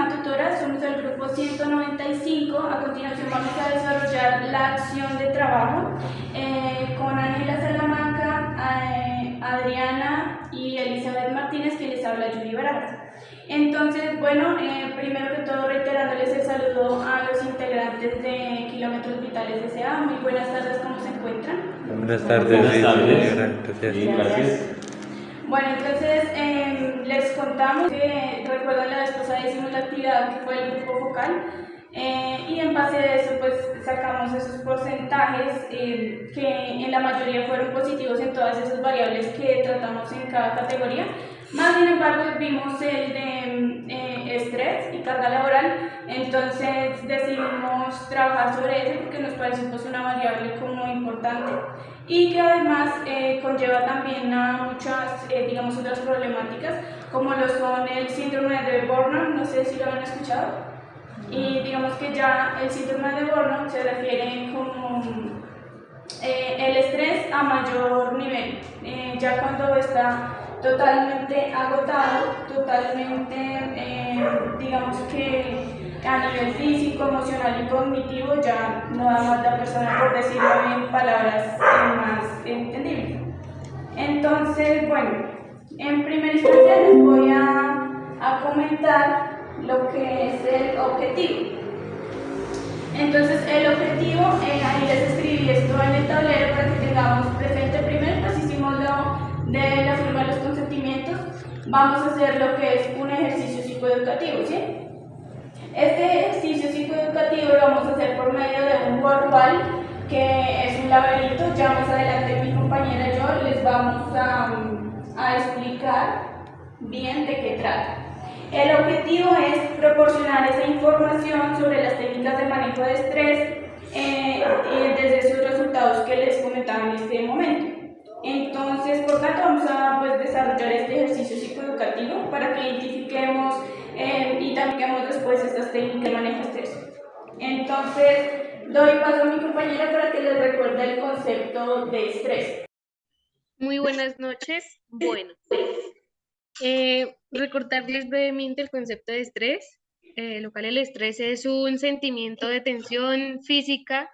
Ana Tutora, somos el grupo 195. A continuación vamos a desarrollar la acción de trabajo con Ángela Salamanca, Adriana y Elizabeth Martínez, que les habla Julie Barajas. Entonces, bueno, primero que todo reiterándoles el saludo a los integrantes de Kilómetros Vitales S.A. Muy buenas tardes, ¿cómo se encuentran? Buenas tardes. Gracias. Bueno, entonces les contamos que recuerdan la vez pasada hicimos la actividad que fue el grupo focal y en base a eso pues sacamos esos porcentajes que en la mayoría fueron positivos en todas esas variables que tratamos en cada categoría. Más sin embargo vimos el de estrés y carga laboral, entonces decidimos trabajar sobre eso porque nos pareció pues una variable como importante y que además conlleva también a muchas, digamos, otras problemáticas, como lo son el síndrome de Burnout, no sé si lo han escuchado, y digamos que ya el síndrome de Burnout se refiere como el estrés a mayor nivel, ya cuando está totalmente agotado, totalmente, digamos que a nivel físico, emocional y cognitivo ya no da más la persona, por decirlo en palabras más entendibles. Entonces, bueno, en primera instancia les voy a comentar lo que es el objetivo. Entonces, el objetivo, ahí les escribí esto en el tablero para que tengamos presente. Primero, pues hicimos lo de la firma de los consentimientos. Vamos a hacer lo que es un ejercicio psicoeducativo, ¿sí? Este ejercicio psicoeducativo lo vamos a hacer por medio de un workball, que es un laberinto. Ya más adelante mi compañera y yo les vamos a explicar bien de qué trata. El objetivo es proporcionar esa información sobre las técnicas de manejo de estrés desde esos resultados que les comentaba en este momento. Entonces, por tanto, vamos a desarrollar este ejercicio psicoeducativo para que identifiquemos y también después estas técnicas de manejo de estrés. Entonces, doy paso a mi compañera para que les recuerde el concepto de estrés. Muy buenas noches. Bueno, recordarles brevemente el concepto de estrés. Lo cual el estrés es un sentimiento de tensión física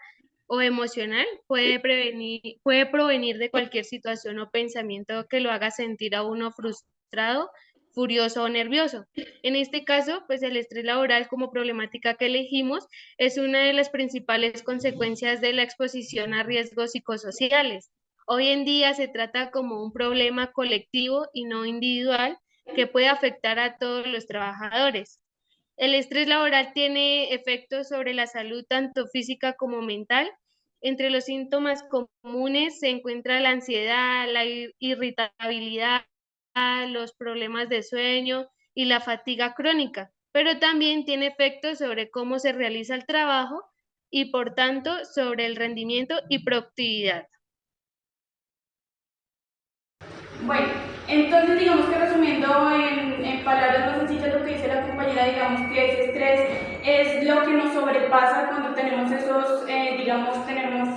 o emocional, puede provenir de cualquier situación o pensamiento que lo haga sentir a uno frustrado, furioso o nervioso. En este caso, pues el estrés laboral como problemática que elegimos es una de las principales consecuencias de la exposición a riesgos psicosociales. Hoy en día se trata como un problema colectivo y no individual que puede afectar a todos los trabajadores. El estrés laboral tiene efectos sobre la salud tanto física como mental. Entre los síntomas comunes se encuentra la ansiedad, la irritabilidad, los problemas de sueño y la fatiga crónica, pero también tiene efectos sobre cómo se realiza el trabajo y por tanto sobre el rendimiento y productividad. Bueno, entonces digamos que resumiendo en palabras más sencillas lo que dice la compañera, digamos que ese estrés es lo que nos sobrepasa cuando tenemos esos, tenemos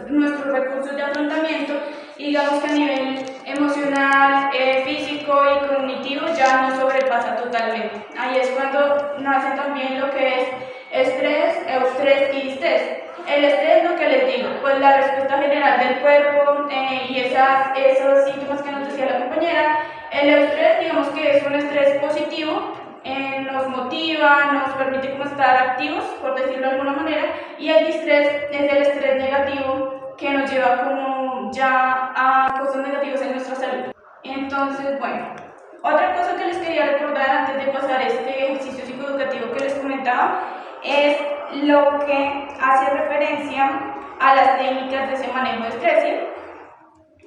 nuestros recursos de afrontamiento y digamos que a nivel emocional, físico y cognitivo ya nos sobrepasa totalmente. Ahí es cuando nace también lo que es estrés, eustrés y distrés. El estrés, lo que les digo, pues la respuesta general del cuerpo y esos síntomas que nos decía la compañera. El eustrés, digamos que es un estrés positivo, nos motiva, nos permite como estar activos, por decirlo de alguna manera, y el distrés es el estrés negativo que nos lleva como ya a cosas negativas en nuestra salud. Entonces, bueno, otra cosa que les quería recordar antes de pasar este ejercicio psicoeducativo que les comentaba es lo que hace referencia a las técnicas de ese manejo de estrés, ¿sí?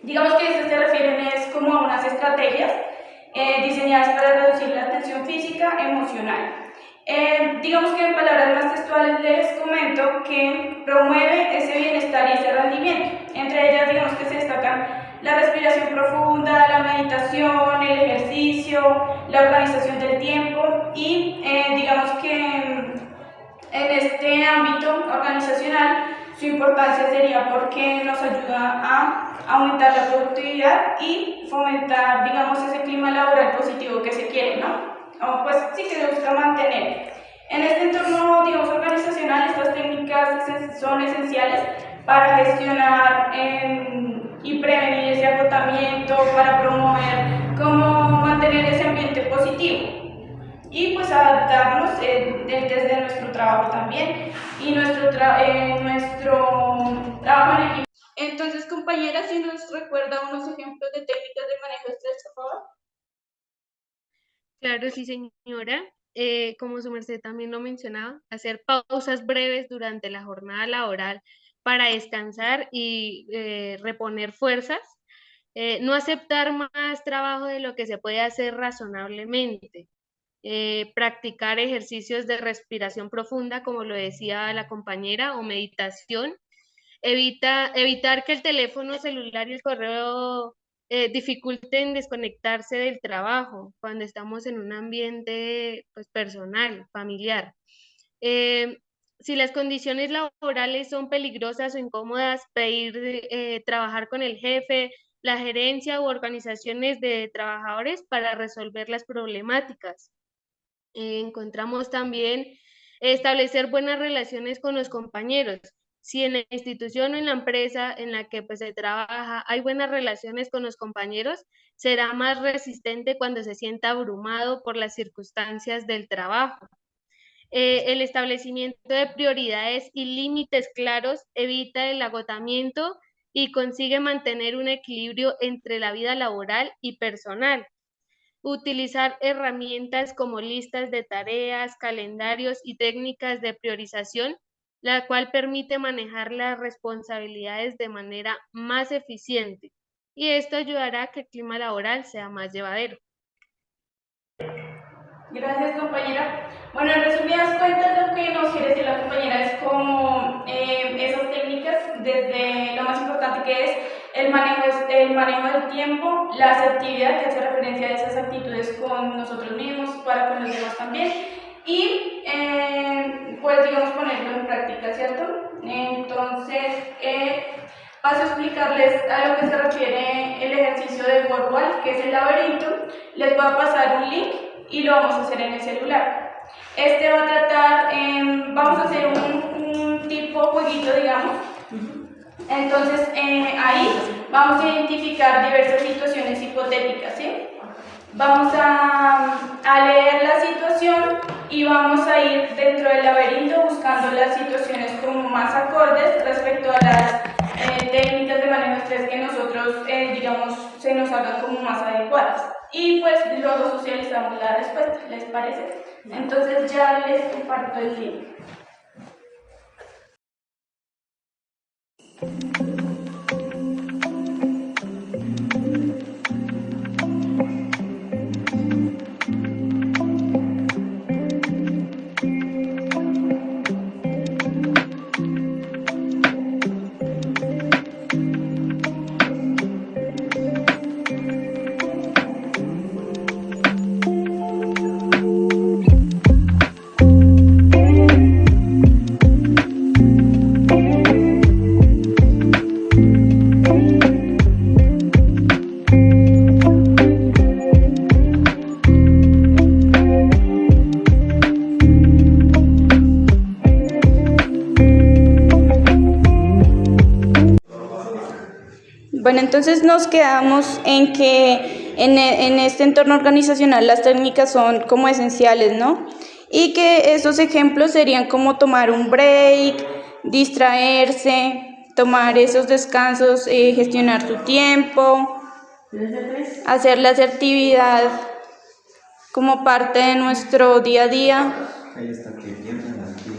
Digamos que eso se refieren es como a unas estrategias diseñadas para reducir la tensión física emocional. Digamos que en palabras más textuales les comento que promueve ese bienestar y ese rendimiento. Entre ellas, digamos que se destacan la respiración profunda, la meditación, el ejercicio, la organización del tiempo y digamos que en este ámbito organizacional su importancia sería porque nos ayuda a aumentar la productividad y fomentar, digamos, ese clima laboral positivo que se quiere, ¿no? o pues sí que se busca mantener. En este entorno, digamos, organizacional, estas técnicas son esenciales para gestionar y prevenir ese agotamiento, para promover cómo mantener ese ambiente positivo y pues adaptarnos desde nuestro trabajo también y nuestro trabajo en equipo. Entonces, compañera, si nos recuerda unos ejemplos de técnicas de manejo de estrés, por favor. Claro, sí, señora. Como su merced también lo mencionaba, hacer pausas breves durante la jornada laboral para descansar y reponer fuerzas. No aceptar más trabajo de lo que se puede hacer razonablemente. Practicar ejercicios de respiración profunda, como lo decía la compañera, o meditación. Evitar que el teléfono celular y el correo dificulten desconectarse del trabajo cuando estamos en un ambiente pues, personal, familiar. Si las condiciones laborales son peligrosas o incómodas, pedir trabajar con el jefe, la gerencia u organizaciones de trabajadores para resolver las problemáticas. Encontramos también establecer buenas relaciones con los compañeros. Si en la institución o en la empresa en la que pues, se trabaja hay buenas relaciones con los compañeros, será más resistente cuando se sienta abrumado por las circunstancias del trabajo. El establecimiento de prioridades y límites claros evita el agotamiento y consigue mantener un equilibrio entre la vida laboral y personal. Utilizar herramientas como listas de tareas, calendarios y técnicas de priorización, la cual permite manejar las responsabilidades de manera más eficiente. Y esto ayudará a que el clima laboral sea más llevadero. Gracias, compañera. Bueno, en resumidas cuentas, lo que nos quiere decir la compañera es como esas técnicas, desde lo más importante que es el manejo del tiempo, la asertividad, que hace referencia a esas actitudes con nosotros mismos, para con los demás también, y pues digamos ponerlo en práctica, ¿cierto? Entonces, paso a explicarles a lo que se refiere el ejercicio de WordWall, que es el laberinto. Les voy a pasar un link y lo vamos a hacer en el celular. Este va a tratar, vamos a hacer un tipo jueguito, digamos. Entonces, ahí vamos a identificar diversas situaciones hipotéticas, ¿sí? Vamos a leer la situación y vamos a ir dentro del laberinto buscando las situaciones como más acordes respecto a las técnicas de manejo de estrés que nosotros, digamos, se nos hagan como más adecuadas. Y pues luego socializamos la respuesta, ¿les parece? Entonces ya les comparto el link. Bueno, entonces nos quedamos en que en este entorno organizacional las técnicas son como esenciales, ¿no? Y que esos ejemplos serían como tomar un break, distraerse, tomar esos descansos, gestionar su tiempo, hacer la asertividad como parte de nuestro día a día. Ahí está, que piensan aquí.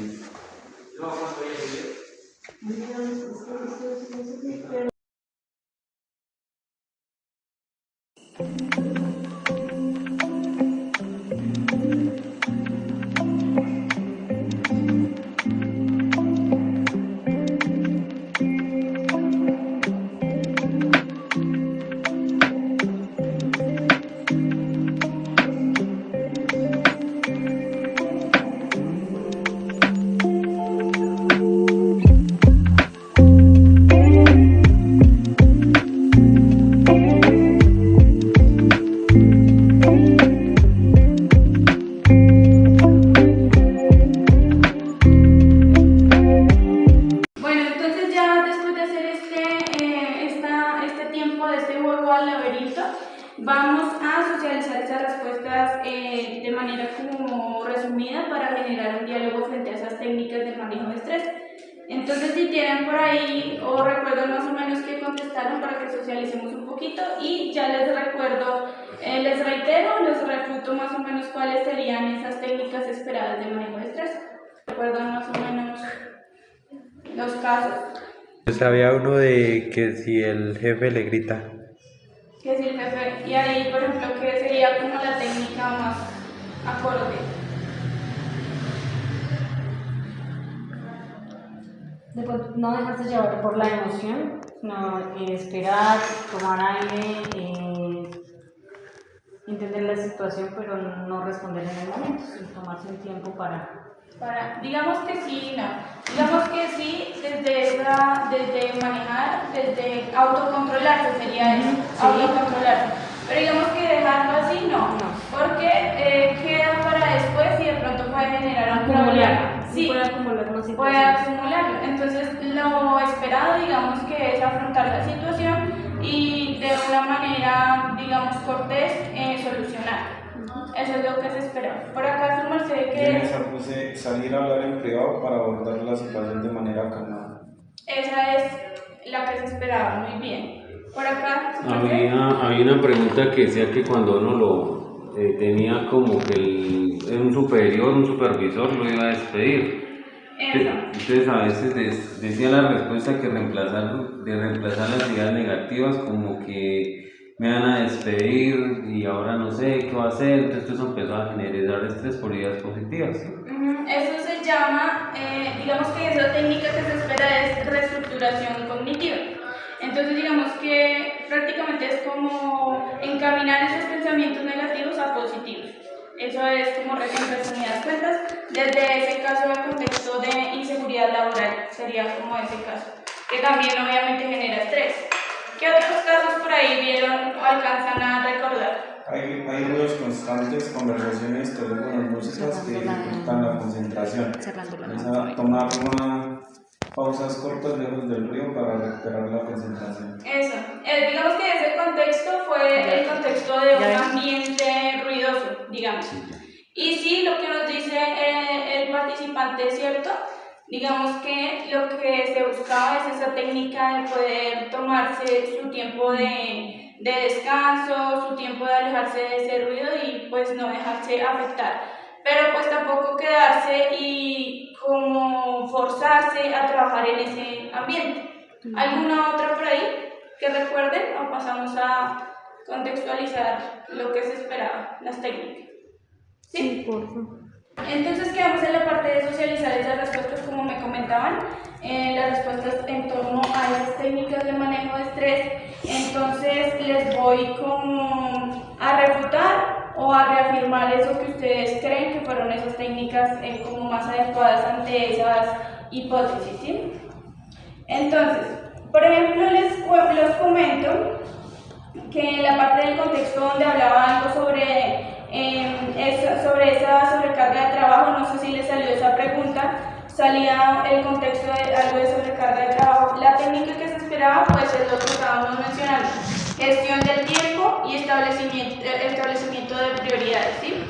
técnicas de manera como resumida para generar un diálogo frente a esas técnicas del manejo de estrés. Entonces, si tienen por ahí o recuerdan más o menos qué contestaron para que socialicemos un poquito, y ya les recuerdo, les reitero, les refuto más o menos cuáles serían esas técnicas esperadas de manejo de estrés. ¿Recuerdan más o menos los casos? Pues había uno de que si el jefe le grita. Que si el jefe, y ahí, por ejemplo, ¿qué sería como la técnica más acorde? No dejarse llevar por la emoción, sino esperar, tomar aire, entender la situación, pero no responder en el momento, sino tomarse un tiempo para... Digamos que sí, no. Digamos que sí, desde manejar, desde autocontrolarse sería eso, Sí. autocontrolarse. Pero digamos que dejarlo así, no. Porque queda para después y de pronto puede generar un problema. Sí, puede acumular más puede situaciones. acumularlo. Entonces, lo esperado, digamos que es afrontar la situación y de una manera, digamos, cortés, solucionar. Eso es lo que se espera. Por acá, su merced, Yo en que esa puse salir a hablar en privado para abordar la situación de manera calmada. esa es la que se esperaba. Muy bien. Por acá, su merced. Había una pregunta que decía que cuando uno lo tenía como que un superior, un supervisor lo iba a despedir. Eso. Entonces a veces decía la respuesta que reemplazar las ideas negativas como que me van a despedir y ahora no sé qué va a hacer, entonces eso empezó a generar estrés por ideas positivas. ¿Sí? Eso se llama, digamos que esa técnica que se espera es reestructuración cognitiva. Entonces, digamos que prácticamente es como encaminar esos pensamientos negativos a positivos. Eso es como en resumidas cuentas, desde ese caso al contexto de inseguridad laboral, sería como ese caso, que también obviamente genera estrés. ¿Qué otros casos por ahí vieron o alcanzan a recordar? Hay ruidos constantes, conversaciones, teléfonos, músicas que dificultan la concentración. Tomar pausas cortas lejos del río para recuperar la concentración. Eso. Digamos que ese contexto fue el contexto de un ambiente ruidoso, digamos. Y sí, lo que nos dice el participante es cierto. Digamos que lo que se buscaba es esa técnica de poder tomarse su tiempo de descanso, su tiempo de alejarse de ese ruido y pues no dejarse afectar. Pero pues tampoco quedarse y como forzarse a trabajar en ese ambiente. ¿Alguna otra por ahí que recuerden o pasamos a contextualizar lo que se esperaba, las técnicas? Sí, por favor. Entonces quedamos en la parte de socializar esas respuestas como me comentaban, las respuestas en torno a esas técnicas de manejo de estrés. Entonces les voy como a refutar o a reafirmar eso que ustedes creen que fueron esas técnicas como más adecuadas ante esas hipótesis, ¿sí? Entonces, por ejemplo, les comento que en la parte del contexto donde hablaba algo sobre esa sobrecarga de trabajo, no sé si les salió esa pregunta, salía el contexto de algo de sobrecarga de trabajo. La técnica que se esperaba pues es lo que estábamos mencionando, gestión del tiempo y establecimiento de prioridades, ¿sí?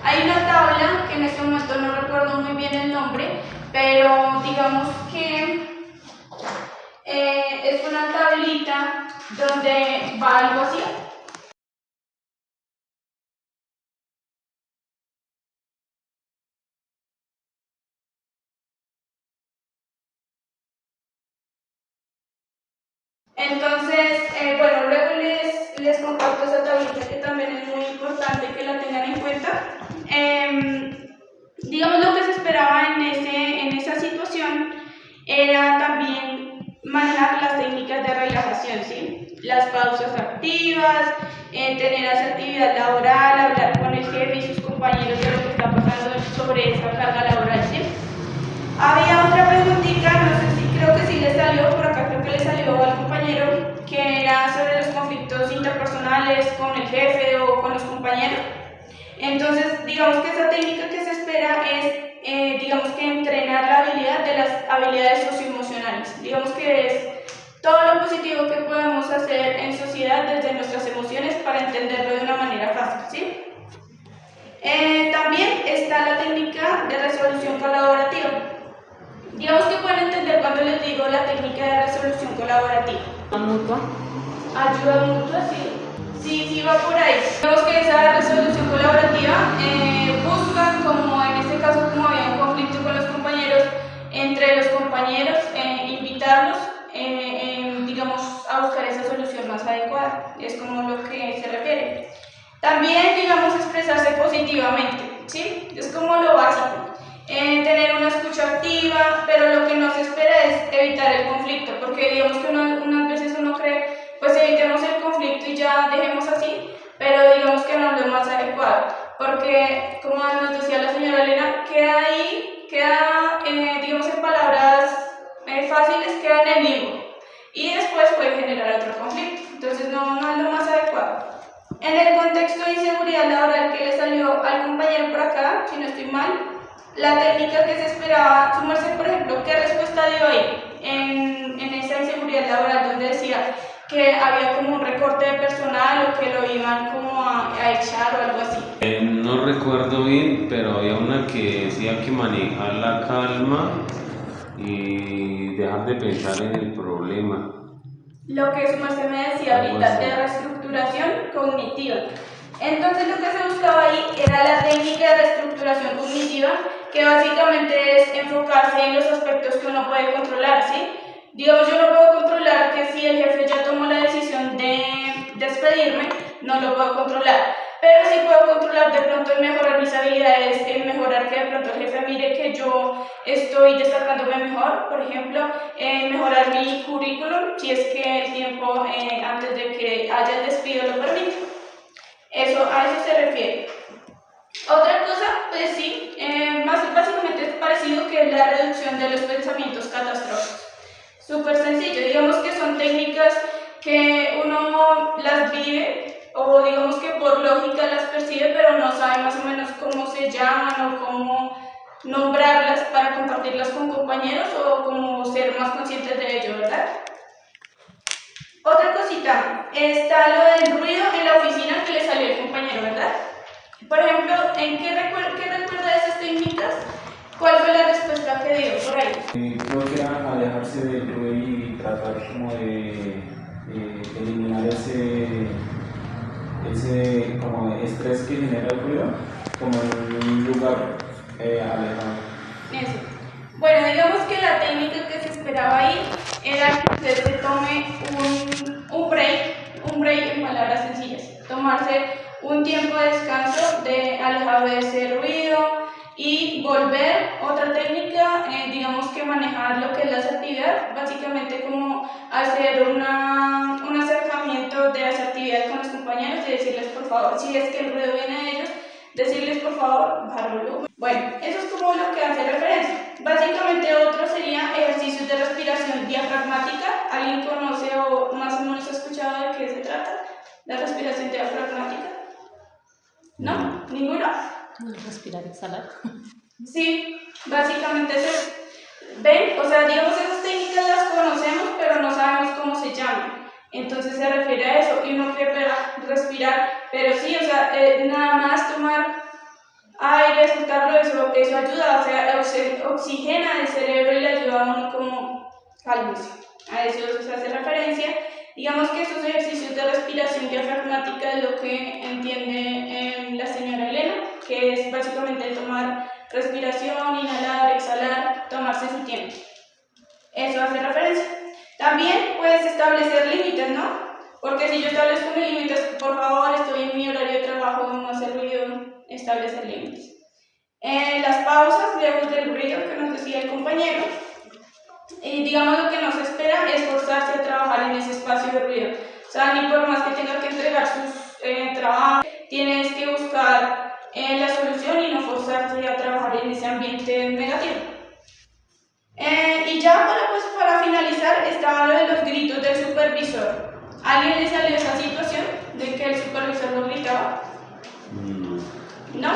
Hay una tabla que en este momento no recuerdo muy bien el nombre, pero digamos que es una tablita donde va algo así. Entonces, bueno, luego les comparto esa tablita que también es muy importante que la tengan en cuenta. Digamos, lo que se esperaba en esa situación era también manejar las técnicas de relajación, ¿sí? Las pausas activas, tener asertividad laboral, hablar con el jefe y sus compañeros de lo que está pasando sobre esa carga laboral, ¿sí? Había otra preguntita, no sé si creo que sí le salió, por acá creo que le salió al compañero, que era sobre los conflictos interpersonales con el jefe o con los compañeros. Entonces, digamos que esa técnica que se espera es, digamos que entrenar la habilidad de las habilidades socioemocionales. Digamos que es todo lo positivo que podemos hacer en sociedad desde nuestras emociones para entenderlo de una manera fácil, ¿sí? está la técnica de resolución colaborativa. Digamos que pueden entender cuando les digo la técnica de resolución colaborativa. Mutua. Ayuda mutua, sí va por ahí. Digamos que esa resolución colaborativa busca, como en este caso, como había un conflicto con los compañeros, entre los compañeros, invitarlos, digamos, a buscar esa solución más adecuada. Es como lo que se refiere. También, digamos, expresarse positivamente, ¿sí? Es como lo básico. Tener una escucha activa, pero lo que no se espera es evitar el conflicto, porque digamos que unas veces uno cree, pues evitemos el conflicto y ya dejemos así, pero digamos que no es lo más adecuado, porque como nos decía la señora Elena, queda digamos en palabras fáciles, queda en el limbo y después puede generar otro conflicto, entonces no es lo más adecuado. En el contexto de inseguridad laboral que le salió al compañero por acá, si no estoy mal, la técnica que se esperaba, sumarse, por ejemplo, ¿qué respuesta dio ahí en esa inseguridad laboral donde decía que había como un recorte de personal o que lo iban como a echar o algo así? No recuerdo bien, pero había una que decía que manejar la calma y dejar de pensar en el problema. Lo que su merced me decía ahorita de reestructuración cognitiva. Entonces lo que se buscaba ahí era la técnica de reestructuración cognitiva, que básicamente es enfocarse en los aspectos que uno puede controlar, ¿sí? Digamos, yo no puedo controlar que si el jefe ya tomó la decisión de despedirme, no lo puedo controlar. Pero sí puedo controlar de pronto en mejorar mis habilidades, en mejorar que de pronto el jefe mire que yo estoy destacándome mejor, por ejemplo, en mejorar mi currículum, si es que el tiempo antes de que haya el despido lo permite. A eso se refiere. Otra cosa, pues sí, básicamente es parecido, que es la reducción de los pensamientos catastróficos. Súper sencillo, digamos que son técnicas que uno las vive o digamos que por lógica las percibe, pero no sabe más o menos cómo se llaman o cómo nombrarlas para compartirlas con compañeros o cómo ser más conscientes de ello, ¿verdad? Otra cosita, está lo del ruido en la oficina que le salió el compañero, ¿verdad? Por ejemplo, ¿qué recuerda de esas técnicas? ¿Cuál fue la respuesta que dio por ahí? Creo que era alejarse del ruido y tratar como de eliminar ese como estrés que genera el ruido, como en un lugar alejado. Eso. Bueno, digamos que la técnica que se esperaba ahí era que usted se tome un break en palabras sencillas, tomarse un tiempo de descanso alejado de ese ruido y volver. Otra técnica, digamos que manejar lo que es la asertividad, básicamente como hacer un acercamiento de asertividad con los compañeros y decirles por favor, si es que el ruido viene de ellos, decirles por favor bajar volumen. Bueno, eso es como lo que hace referencia. Básicamente otro sería ejercicios de respiración diafragmática. ¿Alguien conoce o más o menos ha escuchado de qué se trata? ¿La respiración diafragmática? ¿No? ¿Ninguno? Respirar, exhalar. Sí, básicamente eso. ¿Ven? O sea, digamos, esas técnicas las conocemos, pero no sabemos cómo se llaman. Entonces se refiere a eso, y uno quiere respirar, pero sí, o sea, nada más tomar aire, soltarlo, eso ayuda, o sea, oxigena el cerebro y le ayuda a uno como cálmese. A eso se hace referencia. Digamos que esos ejercicios de respiración diafragmática es lo que entiende la señora Elena, que es básicamente tomar respiración, inhalar, exhalar, tomarse su tiempo. Eso hace referencia. También puedes establecer límites, ¿no? Porque si yo establezco mis límites, por favor, estoy en mi horario de trabajo, no hacer ruido, establecer límites. Las pausas, lejos del ruido que nos decía el compañero. Digamos, lo que nos espera es forzarse a trabajar en ese espacio de ruido. O sea, ni por más que tengas que entregar sus trabajos, tienes que buscar la solución y no forzarte a trabajar en ese ambiente negativo. Y ya para finalizar, estaba lo de los gritos del supervisor. ¿A alguien le salió esa situación de que el supervisor lo gritaba? ¿No?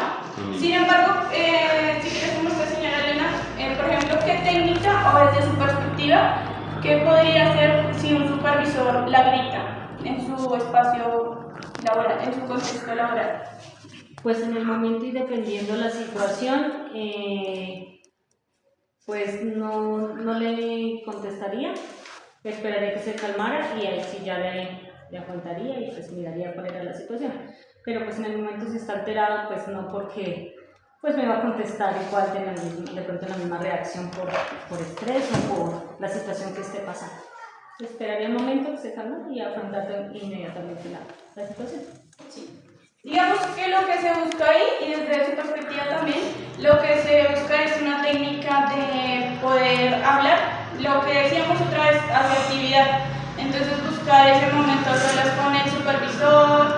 Sin embargo, si quieres como usted, señora Elena, por ejemplo, ¿qué técnica o desde su perspectiva, qué podría hacer si un supervisor la grita en su espacio laboral, en su contexto laboral? Pues en el momento y dependiendo la situación, pues no le contestaría, esperaría que se calmara y ahí sí ya le afrontaría y pues miraría cuál era la situación. Pero pues en el momento si está alterado, pues no, porque pues me va a contestar igual de pronto la misma reacción por estrés o por la situación que esté pasando. Esperaría un momento que se calme y afrontar inmediatamente la situación. Sí. Digamos que lo que se busca ahí, y desde su perspectiva también, lo que se busca es una técnica de poder hablar, lo que decíamos otra vez, asertividad. Entonces buscar ese momento a solas con el supervisor,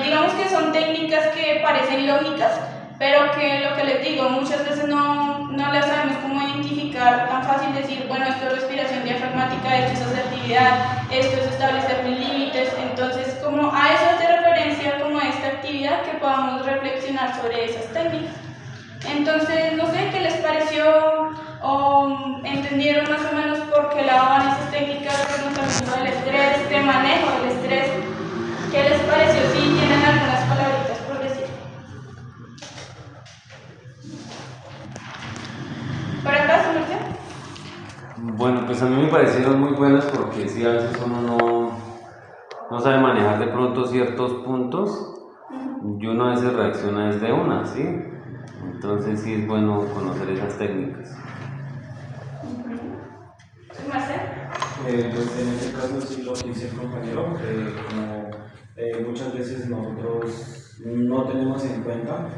digamos que son técnicas que parecen lógicas, pero que lo que les digo, muchas veces no las sabemos cómo identificar, tan fácil decir, bueno, esto es respiración diafragmática, esto es asertividad, esto es establecer mis límites, entonces como a eso hace referencia como a esta actividad que podamos reflexionar sobre esas técnicas. Entonces, no sé qué les pareció o entendieron más o menos por qué lado van esas técnicas de afrontamiento del estrés, de manejo del estrés. ¿Qué les pareció? Si tienen algunas palabritas por decir. ¿Por acá, su merced? Bueno, pues a mí me parecieron muy buenas porque sí, a veces uno no sabe manejar de pronto ciertos puntos y uno a veces reacciona desde una, ¿sí? Entonces sí es bueno conocer esas técnicas. ¿Su merced? Pues en este caso sí lo que dice el compañero, como muchas veces nosotros no tenemos en cuenta,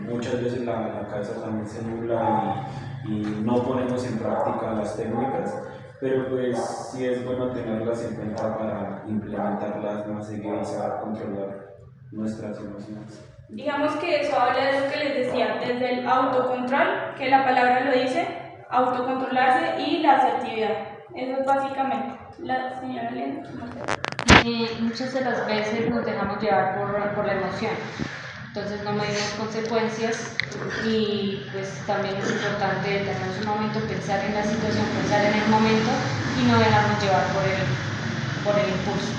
muchas veces la cabeza también se nubla y no ponemos en práctica las técnicas, pero pues sí es bueno tenerlas en cuenta para implementarlas más seguido y saber controlar nuestras emociones. Digamos que eso habla de lo que les decía, desde el autocontrol, que la palabra lo dice, autocontrolarse y la asertividad. Eso es básicamente. La señora Elena. Muchas de las veces nos dejamos llevar por la emoción, entonces no medimos consecuencias y pues también es importante detenernos un momento, pensar en la situación, pensar en el momento y no dejarnos llevar por el impulso.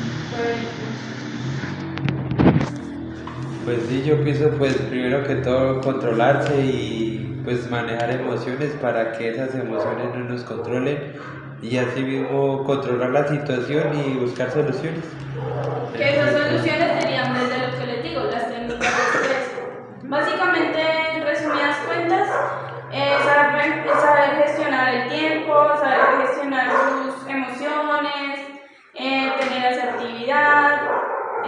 Pues sí, yo pienso pues primero que todo controlarse y pues manejar emociones para que esas emociones no nos controlen y así mismo controlar la situación y buscar soluciones. Que esas soluciones serían desde lo que les digo, las técnicas de estrés. Básicamente, en resumidas cuentas, saber gestionar el tiempo, saber gestionar sus emociones, tener asertividad,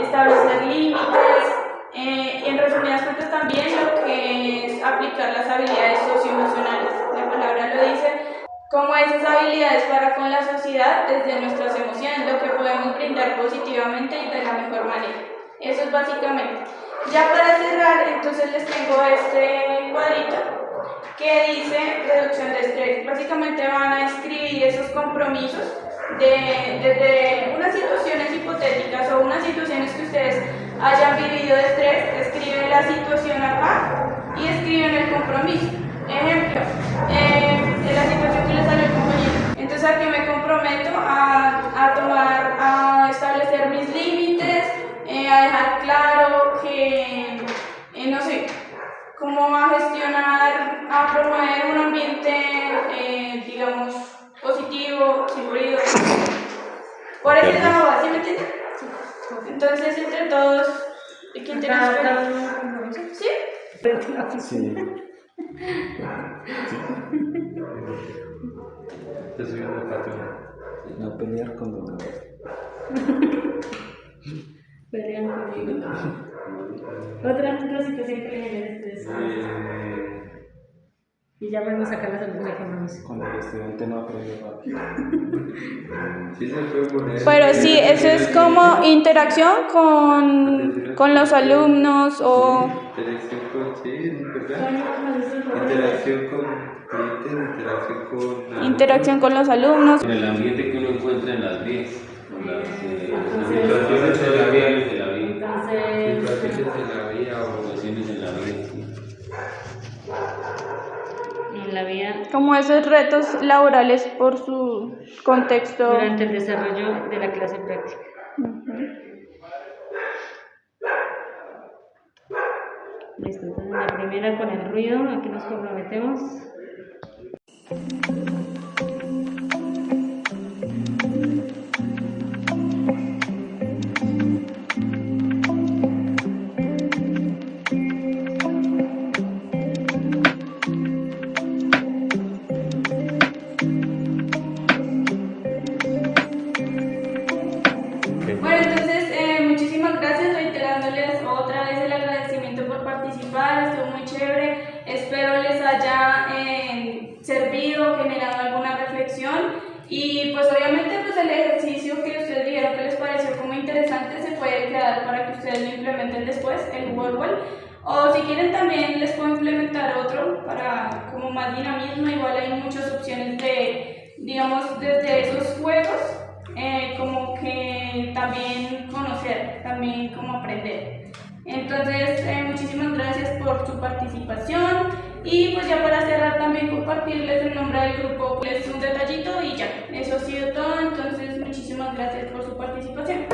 establecer límites. En resumidas cuentas también lo que es aplicar las habilidades socioemocionales. La palabra lo dice, como esas habilidades para con la sociedad desde nuestras emociones, lo que podemos brindar positivamente y de la mejor manera. Eso es básicamente. Ya para cerrar, entonces les tengo este cuadrito que dice reducción de estrés. Básicamente van a escribir esos compromisos desde unas situaciones hipotéticas o unas situaciones que ustedes hayan vivido de estrés, escriben la situación acá y escriben el compromiso. Ejemplo, de la situación que les salió el compañero. Entonces aquí me comprometo a establecer mis límites, a dejar claro que, no sé, cómo a gestionar, a promover un ambiente, digamos, positivo, sin ruido. Por ese lado va, ¿sí me entienden? Entonces, entre todos, ¿quién tiene su ¿sí? Sí. Yo soy una patrona. No pelear con los demás. Pelean conmigo. Otra situación que le genera estrés. Y ya vamos a sacar la solución que vamos. Cuando el estudiante no aprende rápido. Sí se puede poner. Pero sí, eso es como interacción con los alumnos o... Interacción con, sí, ¿verdad? Interacción con clientes, Interacción con los alumnos. En el ambiente que uno encuentra en las vías, las situaciones de la vida. situaciones Situaciones en la vida o situaciones en la vida, sí. En la vida Como esos retos laborales por su contexto. durante el desarrollo de la clase práctica. Listo, entonces la primera con el ruido, aquí nos comprometemos. Bueno, entonces muchísimas gracias, reiterándoles otra vez el agradecimiento por participar, estuvo muy chévere, espero les haya servido, generado alguna reflexión y pues obviamente pues el ejercicio que ustedes dijeron que les pareció como interesante se puede quedar para que ustedes lo implementen después, el Wordwall, o si quieren también les puedo implementar otro para como más dinamismo, igual hay muchas opciones de, digamos, desde esos juegos. Como que también conocer, también como aprender. Entonces, muchísimas gracias por su participación y pues ya para cerrar también compartirles el nombre del grupo, pues un detallito y ya, eso ha sido todo, entonces muchísimas gracias por su participación.